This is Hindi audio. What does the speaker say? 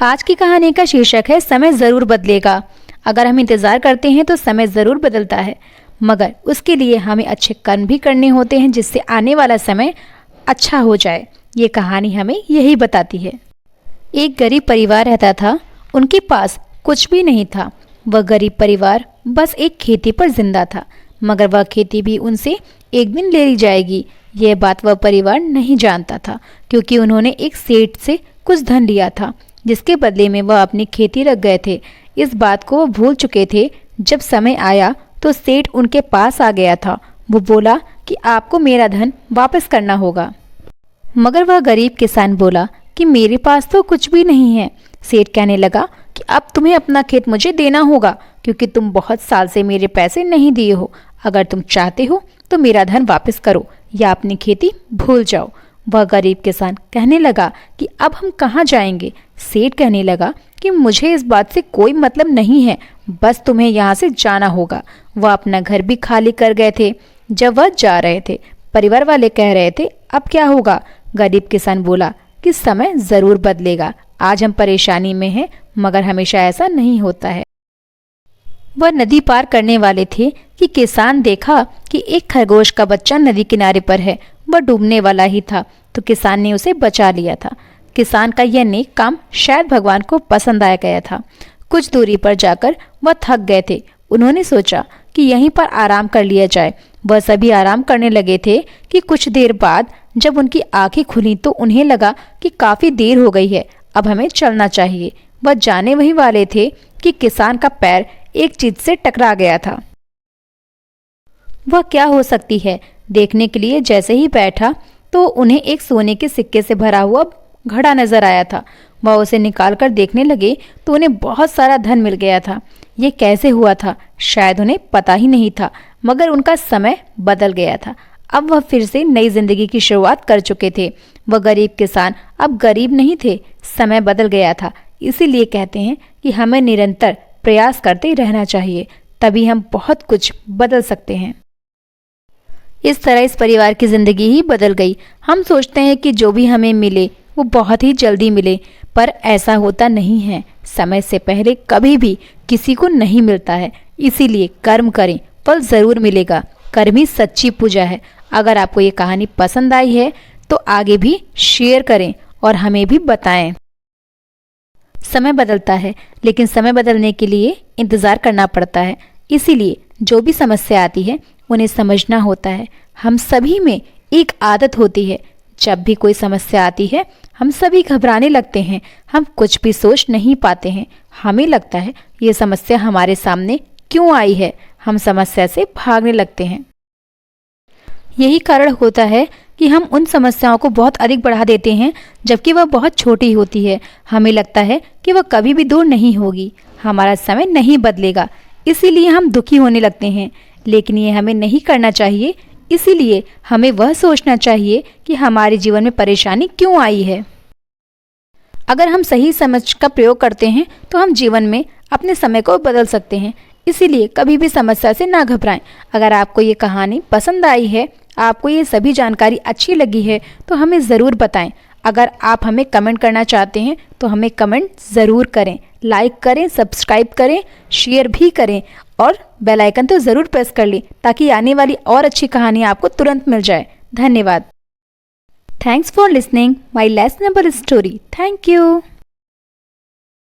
आज की कहानी का शीर्षक है समय ज़रूर बदलेगा। अगर हम इंतज़ार करते हैं तो समय ज़रूर बदलता है, मगर उसके लिए हमें अच्छे कर्म भी करने होते हैं जिससे आने वाला समय अच्छा हो जाए। ये कहानी हमें यही बताती है। एक गरीब परिवार रहता था। उनके पास कुछ भी नहीं था। वह गरीब परिवार बस एक खेती पर जिंदा था, मगर वह खेती भी उनसे एक दिन ले ली जाएगी। यह बात वह परिवार नहीं जानता था, क्योंकि उन्होंने एक सेठ से कुछ धन लिया था जिसके बदले में वह अपनी खेती रख गए थे। इस बात को वह भूल चुके थे। जब समय आया तो सेठ उनके पास आ गया था। वो बोला कि आपको मेरा धन वापस करना होगा, मगर वह गरीब किसान बोला कि मेरे पास तो कुछ भी नहीं है। सेठ कहने लगा कि अब तुम्हें अपना खेत मुझे देना होगा, क्योंकि तुम बहुत साल से मेरे पैसे नहीं दिए हो। अगर तुम चाहते हो तो मेरा धन वापस करो या अपनी खेती भूल जाओ। वह गरीब किसान कहने लगा कि अब हम कहाँ जाएंगे। सेठ कहने लगा कि मुझे इस बात से कोई मतलब नहीं है, बस तुम्हें यहाँ से जाना होगा। वह अपना घर भी खाली कर गए थे। जब वह जा रहे थे, परिवार वाले कह रहे थे अब क्या होगा। गरीब किसान बोला कि समय ज़रूर बदलेगा। आज हम परेशानी में हैं, मगर हमेशा ऐसा नहीं होता है। वह नदी पार करने वाले थे कि किसान देखा कि एक खरगोश का बच्चा नदी किनारे पर है। वह डूबने वाला ही था, तो किसान ने उसे बचा लिया था। किसान का यह नेक काम शायद भगवान को पसंद आ गया था। कुछ दूरी पर जाकर वह थक गए थे। उन्होंने सोचा कि यहीं पर आराम कर लिया जाए। वह सभी आराम करने लगे थे कि कुछ देर बाद जब उनकी आंखें खुली तो उन्हें लगा कि काफ़ी देर हो गई है, अब हमें चलना चाहिए। वह जाने वही वाले थे कि किसान का पैर एक चीज से टकरा गया था। वह क्या हो सकती है देखने के लिए जैसे ही बैठा तो उन्हें एक सोने के सिक्के से भरा हुआ घड़ा नजर आया था। वह उसे निकालकर देखने लगे तो उन्हें बहुत सारा धन मिल गया था। ये कैसे हुआ था शायद उन्हें पता ही नहीं था, मगर उनका समय बदल गया था। अब वह फिर से नई जिंदगी की शुरुआत कर चुके थे। वह गरीब किसान अब गरीब नहीं थे, समय बदल गया था। इसीलिए कहते हैं कि हमें निरंतर प्रयास करते रहना चाहिए, तभी हम बहुत कुछ बदल सकते हैं। इस तरह इस परिवार की जिंदगी ही बदल गई। हम सोचते हैं कि जो भी हमें मिले वो बहुत ही जल्दी मिले, पर ऐसा होता नहीं है। समय से पहले कभी भी किसी को नहीं मिलता है। इसीलिए कर्म करें, फल जरूर मिलेगा। कर्म ही सच्ची पूजा है। अगर आपको ये कहानी पसंद आई है तो आगे भी शेयर करें और हमें भी बताएं। समय बदलता है, लेकिन समय बदलने के लिए इंतज़ार करना पड़ता है। इसीलिए जो भी समस्या आती है उन्हें समझना होता है। हम सभी में एक आदत होती है, जब भी कोई समस्या आती है हम सभी घबराने लगते हैं। हम कुछ भी सोच नहीं पाते हैं। हमें लगता है ये समस्या हमारे सामने क्यों आई है। हम समस्या से भागने लगते हैं। यही कारण होता है कि हम उन समस्याओं को बहुत अधिक बढ़ा देते हैं, जबकि वह बहुत छोटी होती है। हमें लगता है कि वह कभी भी दूर नहीं होगी, हमारा समय नहीं बदलेगा, इसीलिए हम दुखी होने लगते हैं। लेकिन ये हमें नहीं करना चाहिए। इसीलिए हमें वह सोचना चाहिए कि हमारे जीवन में परेशानी क्यों आई है। अगर हम सही समझ का प्रयोग करते हैं तो हम जीवन में अपने समय को बदल सकते हैं। इसीलिए कभी भी समस्या से ना घबराएं। अगर आपको ये कहानी पसंद आई है, आपको ये सभी जानकारी अच्छी लगी है, तो हमें ज़रूर बताएं। अगर आप हमें कमेंट करना चाहते हैं तो हमें कमेंट ज़रूर करें, लाइक करें, सब्सक्राइब करें, शेयर भी करें और बेल आइकन तो ज़रूर प्रेस कर लें, ताकि आने वाली और अच्छी कहानी आपको तुरंत मिल जाए। धन्यवाद। Thanks for listening my lessonable story. Thank you.